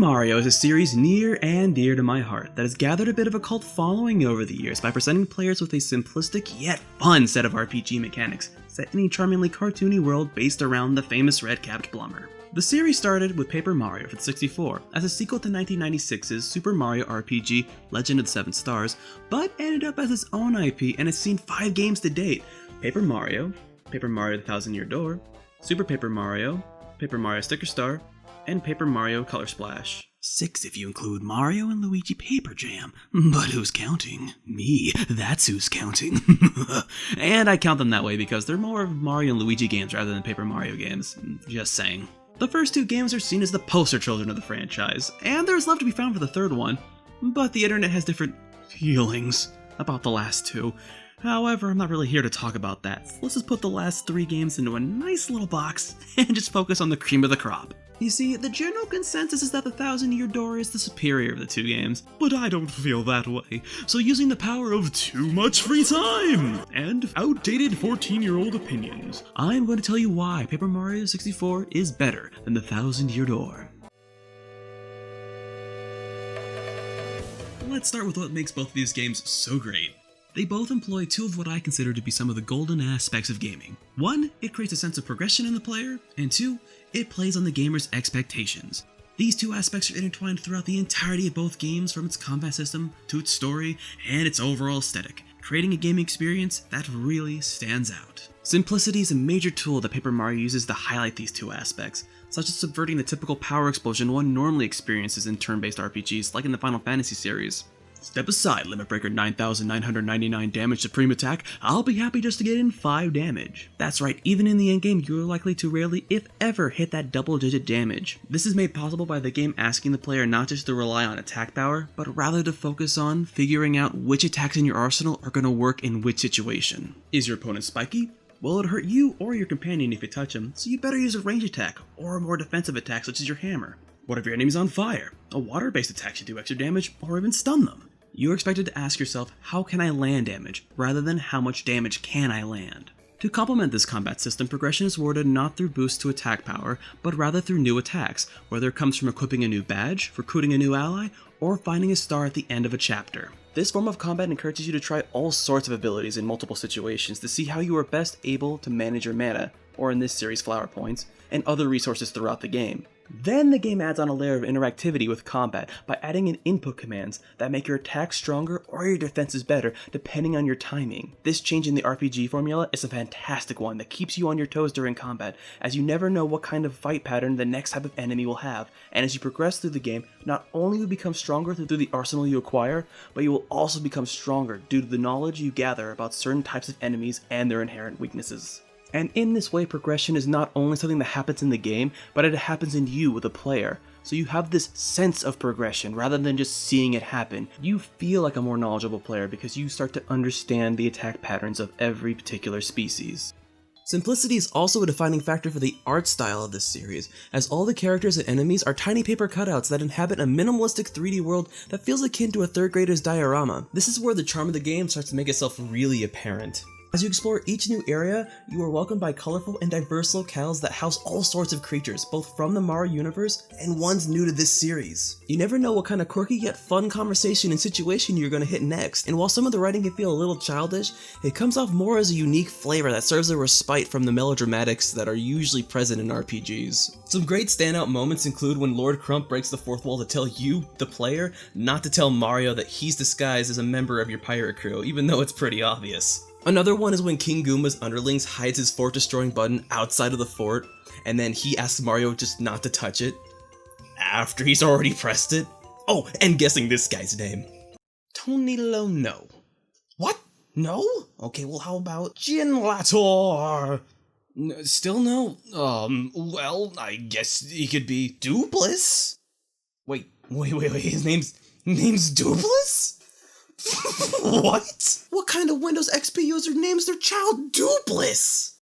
Mario is a series near and dear to my heart that has gathered a bit of a cult following over the years by presenting players with a simplistic yet fun set of RPG mechanics set in a charmingly cartoony world based around the famous red-capped plumber. The series started with Paper Mario for the 64 as a sequel to 1996's Super Mario RPG Legend of the Seven Stars, but ended up as its own IP and has seen 5 games to date: Paper Mario the Thousand Year Door, Super Paper Mario Sticker Star, and Paper Mario Color Splash. 6 if you include Mario and Luigi Paper Jam. But who's counting? Me, that's who's counting. And I count them that way because they're more of Mario and Luigi games rather than Paper Mario games. Just saying. The first 2 games are seen as the poster children of the franchise, and there's love to be found for the third one, but the internet has different feelings about the last 2. However, I'm not really here to talk about that, so let's just put the last 3 games into a nice little box and just focus on the cream of the crop. You see, the general consensus is that the Thousand Year Door is the superior of the 2 games, but I don't feel that way. So using the power of too much free time and outdated 14-year-old opinions, I'm going to tell you why Paper Mario 64 is better than the Thousand Year Door. Let's start with what makes both of these games so great. They both employ 2 of what I consider to be some of the golden aspects of gaming. 1, it creates a sense of progression in the player, and 2, it plays on the gamer's expectations. These 2 aspects are intertwined throughout the entirety of both games, from its combat system to its story and its overall aesthetic, creating a gaming experience that really stands out. Simplicity is a major tool that Paper Mario uses to highlight these 2 aspects, such as subverting the typical power explosion one normally experiences in turn-based RPGs like in the Final Fantasy series. Step aside, Limit Breaker 9999 damage supreme attack. I'll be happy just to get in 5 damage. That's right, even in the endgame, you're likely to rarely, if ever, hit that double-digit damage. This is made possible by the game asking the player not just to rely on attack power, but rather to focus on figuring out which attacks in your arsenal are going to work in which situation. Is your opponent spiky? Well, it'll hurt you or your companion if you touch him, so you better use a range attack, or a more defensive attack such as your hammer. What if your enemy's on fire? A water-based attack should do extra damage, or even stun them. You're expected to ask yourself, how can I land damage, rather than how much damage can I land? To complement this combat system, progression is awarded not through boosts to attack power, but rather through new attacks, whether it comes from equipping a new badge, recruiting a new ally, or finding a star at the end of a chapter. This form of combat encourages you to try all sorts of abilities in multiple situations to see how you are best able to manage your mana, or in this series flower points, and other resources throughout the game. Then the game adds on a layer of interactivity with combat by adding in input commands that make your attacks stronger or your defenses better depending on your timing. This change in the RPG formula is a fantastic one that keeps you on your toes during combat, as you never know what kind of fight pattern the next type of enemy will have, and as you progress through the game, not only will you become stronger through the arsenal you acquire, but you will also become stronger due to the knowledge you gather about certain types of enemies and their inherent weaknesses. And in this way, progression is not only something that happens in the game, but it happens in you, the player. So you have this sense of progression rather than just seeing it happen. You feel like a more knowledgeable player because you start to understand the attack patterns of every particular species. Simplicity is also a defining factor for the art style of this series, as all the characters and enemies are tiny paper cutouts that inhabit a minimalistic 3D world that feels akin to a 3rd grader's diorama. This is where the charm of the game starts to make itself really apparent. As you explore each new area, you are welcomed by colorful and diverse locales that house all sorts of creatures, both from the Mario universe and ones new to this series. You never know what kind of quirky yet fun conversation and situation you're going to hit next, and while some of the writing can feel a little childish, it comes off more as a unique flavor that serves a respite from the melodramatics that are usually present in RPGs. Some great standout moments include when Lord Crump breaks the 4th wall to tell you, the player, not to tell Mario that he's disguised as a member of your pirate crew, even though it's pretty obvious. Another one is when King Goomba's underlings hides his fort destroying button outside of the fort, and then he asks Mario just not to touch it, after he's already pressed it. Oh, and guessing this guy's name. Tony No. What? No? Okay, well how about Jinlator? Still no? Well, I guess he could be Dupless? Wait, his name's Dupless? What? What kind of Windows XP user names their child Dupless?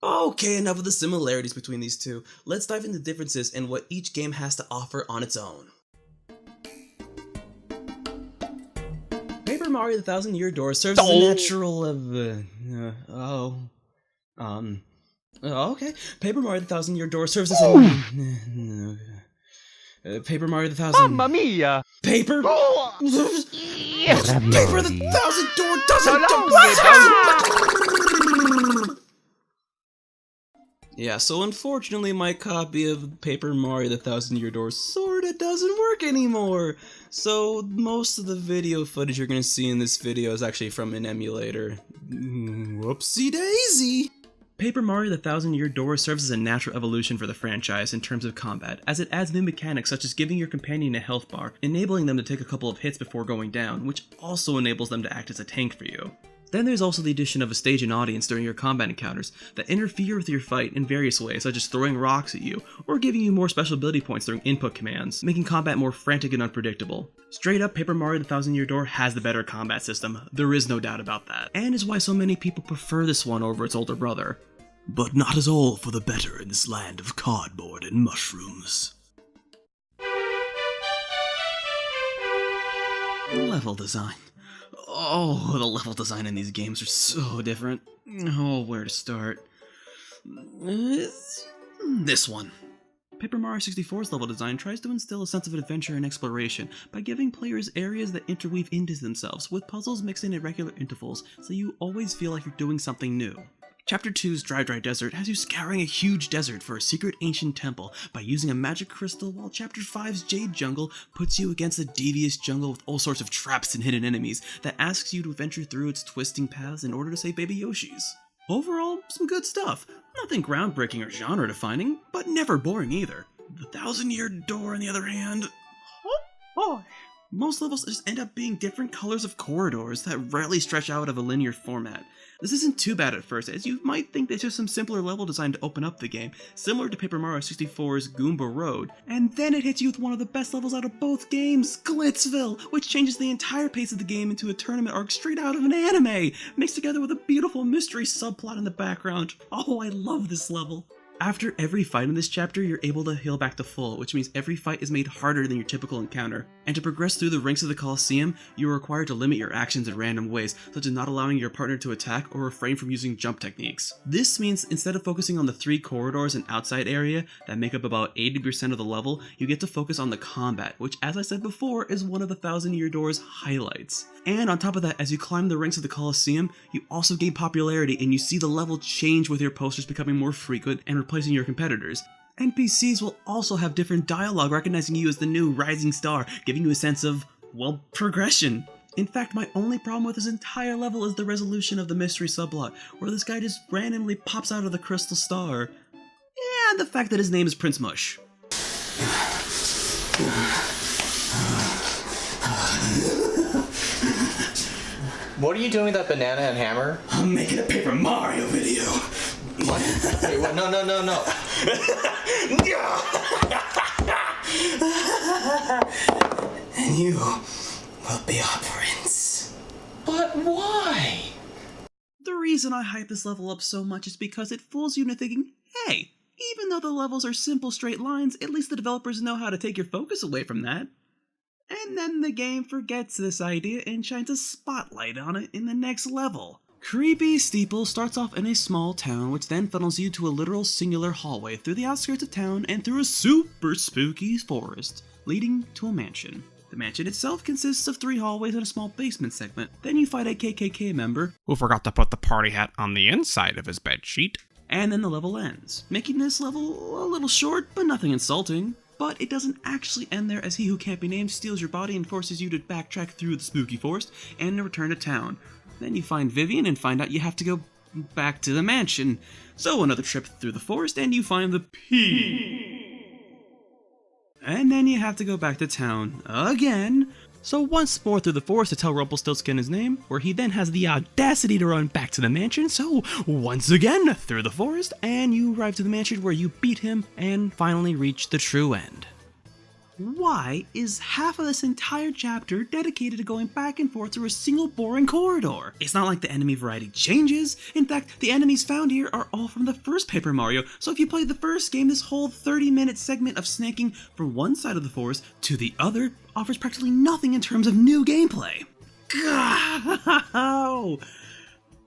Okay, enough of the similarities between these 2. Let's dive into differences and what each game has to offer on its own. Paper Mario the Thousand Year Door serves as a natural okay. Paper Mario the Thousand Year Door serves as a Paper Mario the Thousand... Mamma mia! Paper? Oh! Paper the Thousand Door doesn't... Yeah, so unfortunately my copy of Paper Mario the Thousand Year Door sorta doesn't work anymore. So most of the video footage you're gonna see in this video is actually from an emulator. Whoopsie daisy! Paper Mario the Thousand Year Door serves as a natural evolution for the franchise in terms of combat, as it adds new mechanics such as giving your companion a health bar, enabling them to take a couple of hits before going down, which also enables them to act as a tank for you. Then there's also the addition of a stage and audience during your combat encounters that interfere with your fight in various ways, such as throwing rocks at you, or giving you more special ability points during input commands, making combat more frantic and unpredictable. Straight up, Paper Mario the Thousand Year Door has the better combat system, there is no doubt about that, and is why so many people prefer this one over its older brother. But not as all for the better in this land of cardboard and mushrooms. Level design. Oh, the level design in these games are so different. Oh, where to start? This one. Paper Mario 64's level design tries to instill a sense of adventure and exploration by giving players areas that interweave into themselves, with puzzles mixed in at regular intervals, so you always feel like you're doing something new. Chapter 2's Dry Desert has you scouring a huge desert for a secret ancient temple by using a magic crystal, while Chapter 5's Jade Jungle puts you against a devious jungle with all sorts of traps and hidden enemies that asks you to venture through its twisting paths in order to save baby Yoshis. Overall, some good stuff. Nothing groundbreaking or genre-defining, but never boring either. The Thousand Year Door, on the other hand... Most levels just end up being different colors of corridors that rarely stretch out of a linear format. This isn't too bad at first, as you might think there's just some simpler level design to open up the game, similar to Paper Mario 64's Goomba Road, and then it hits you with one of the best levels out of both games, Glitzville, which changes the entire pace of the game into a tournament arc straight out of an anime, mixed together with a beautiful mystery subplot in the background. Oh, I love this level. After every fight in this chapter, you're able to heal back to full, which means every fight is made harder than your typical encounter. And to progress through the ranks of the Colosseum, you are required to limit your actions in random ways, such as not allowing your partner to attack or refrain from using jump techniques. This means instead of focusing on the 3 corridors and outside area that make up about 80% of the level, you get to focus on the combat, which, as I said before, is one of the Thousand Year Door's highlights. And on top of that, as you climb the ranks of the Colosseum, you also gain popularity and you see the level change with your posters becoming more frequent and replacing your competitors. NPCs will also have different dialogue, recognizing you as the new rising star, giving you a sense of, well, progression. In fact, my only problem with this entire level is the resolution of the mystery subplot, where this guy just randomly pops out of the crystal star. And the fact that his name is Prince Mush. What are you doing with that banana and hammer? I'm making a Paper Mario video. What? Wait, what? No. And you will be our prince. But why? The reason I hype this level up so much is because it fools you into thinking, hey, even though the levels are simple straight lines, at least the developers know how to take your focus away from that. And then the game forgets this idea and shines a spotlight on it in the next level. Creepy Steeple starts off in a small town, which then funnels you to a literal singular hallway through the outskirts of town and through a super spooky forest, leading to a mansion. The mansion itself consists of 3 hallways and a small basement segment. Then you fight a KKK member Who forgot to put the party hat on the inside of his bedsheet. and then the level ends, making this level a little short, but nothing insulting. But it doesn't actually end there, as he who can't be named steals your body and forces you to backtrack through the spooky forest and return to town. Then you find Vivian and find out you have to go back to the mansion. So another trip through the forest and you find the P. And then you have to go back to town again. So once more through the forest to tell Rumpelstiltskin his name, where he then has the audacity to run back to the mansion. So once again through the forest, and you arrive to the mansion where you beat him and finally reach the true end. Why is half of this entire chapter dedicated to going back and forth through a single boring corridor? It's not like the enemy variety changes. In fact, the enemies found here are all from the first Paper Mario, so if you played the first game, this whole 30-minute segment of snaking from one side of the forest to the other offers practically nothing in terms of new gameplay.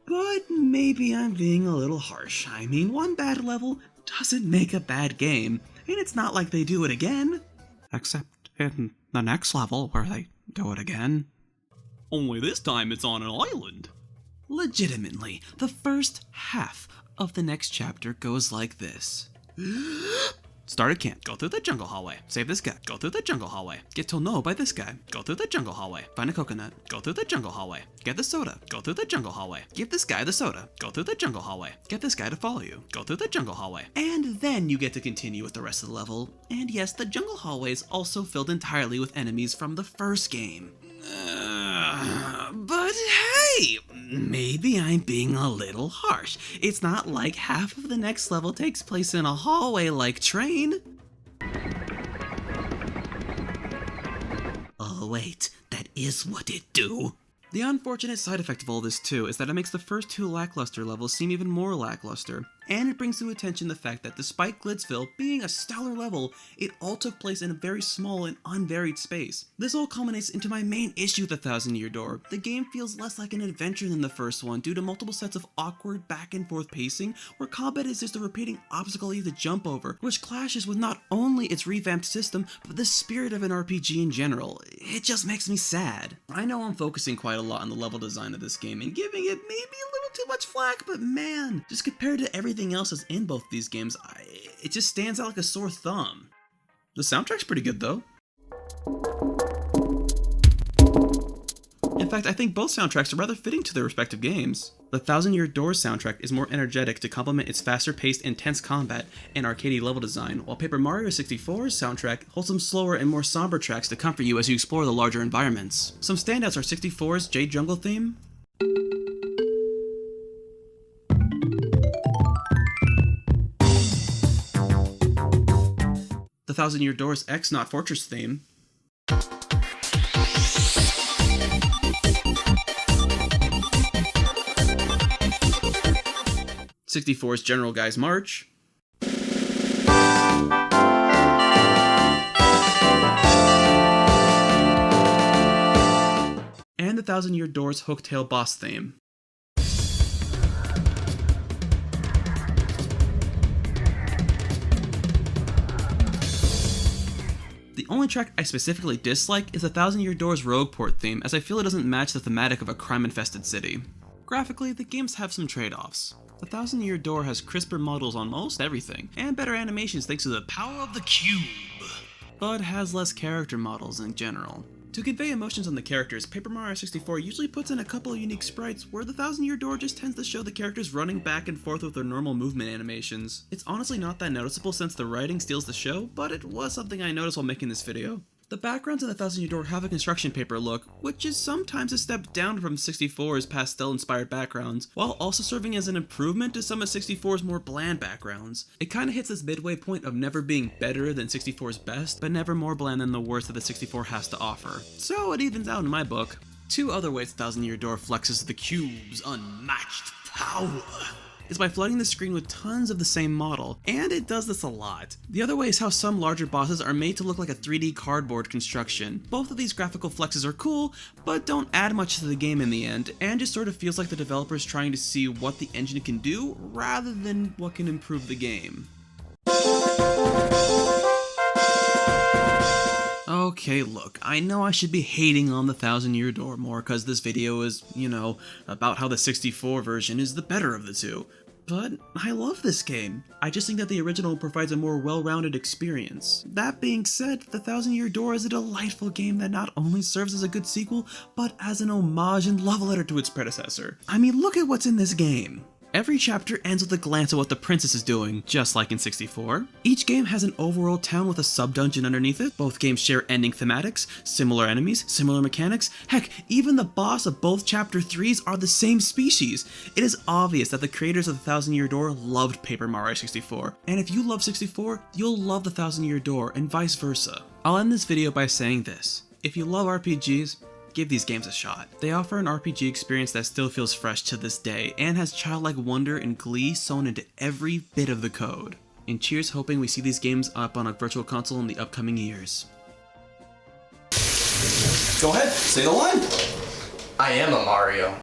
But maybe I'm being a little harsh. I mean, one bad level doesn't make a bad game, and it's not like they do it again. Except in the next level where they do it again. Only this time it's on an island. Legitimately, the first half of the next chapter goes like this. Start at camp. Go through the jungle hallway. Save this guy. Go through the jungle hallway. Get told no by this guy. Go through the jungle hallway. Find a coconut. Go through the jungle hallway. Get the soda. Go through the jungle hallway. Give this guy the soda. Go through the jungle hallway. Get this guy to follow you. Go through the jungle hallway. And then you get to continue with the rest of the level. And yes, the jungle hallway is also filled entirely with enemies from the first game. But hey, maybe I'm being a little harsh. It's not like half of the next level takes place in a hallway like Train. Oh wait, that is what it do. The unfortunate side effect of all this too is that it makes the first two lackluster levels seem even more lackluster, and it brings to attention the fact that despite Glitzville being a stellar level, it all took place in a very small and unvaried space. This all culminates into my main issue with the Thousand Year Door. The game feels less like an adventure than the first one due to multiple sets of awkward back and forth pacing, where combat is just a repeating obstacle you have to jump over, which clashes with not only its revamped system, but the spirit of an RPG in general. It just makes me sad. I know I'm focusing quite a lot on the level design of this game and giving it maybe a little too much flack, but man, just compared to everything else that's in both these games, it just stands out like a sore thumb. The soundtrack's pretty good though. In fact, I think both soundtracks are rather fitting to their respective games. The Thousand Year Door soundtrack is more energetic to complement its faster-paced, intense combat and arcadey level design, while Paper Mario 64's soundtrack holds some slower and more somber tracks to comfort you as you explore the larger environments. Some standouts are 64's Jade Jungle theme, the Thousand Year Door's X Not Fortress theme, '64's General Guy's March, and the Thousand Year Door's Hooktail boss theme. The only track I specifically dislike is the Thousand Year Door's Rogueport theme, as I feel it doesn't match the thematic of a crime-infested city. Graphically, the games have some trade-offs. The Thousand Year Door has crisper models on most everything, and better animations thanks to the power of the cube, but has less character models in general. To convey emotions on the characters, Paper Mario 64 usually puts in a couple of unique sprites, where the Thousand Year Door just tends to show the characters running back and forth with their normal movement animations. It's honestly not that noticeable since the writing steals the show, but it was something I noticed while making this video. The backgrounds in the Thousand Year Door have a construction paper look, which is sometimes a step down from 64's pastel-inspired backgrounds, while also serving as an improvement to some of 64's more bland backgrounds. It kinda hits this midway point of never being better than 64's best, but never more bland than the worst that the 64 has to offer. So it evens out in my book. Two other ways the Thousand Year Door flexes the cube's unmatched power is by flooding the screen with tons of the same model, and it does this a lot. The other way is how some larger bosses are made to look like a 3D cardboard construction. Both of these graphical flexes are cool, but don't add much to the game in the end, and just sort of feels like the developers trying to see what the engine can do, rather than what can improve the game. Okay, look, I know I should be hating on the Thousand Year Door more because this video is, about how the 64 version is the better of the two. But I love this game. I just think that the original provides a more well-rounded experience. That being said, the Thousand Year Door is a delightful game that not only serves as a good sequel, but as an homage and love letter to its predecessor. I mean, look at what's in this game. Every chapter ends with a glance at what the princess is doing, just like in 64. Each game has an overworld town with a sub-dungeon underneath it. Both games share ending thematics, similar enemies, similar mechanics. Heck, even the boss of both chapter 3s are the same species. It is obvious that the creators of the Thousand Year Door loved Paper Mario 64. And if you love 64, you'll love the Thousand Year Door, and vice versa. I'll end this video by saying this. If you love RPGs, give these games a shot. They offer an RPG experience that still feels fresh to this day, and has childlike wonder and glee sewn into every bit of the code. And cheers, hoping we see these games up on a virtual console in the upcoming years. Go ahead, say the line. I am a Mario.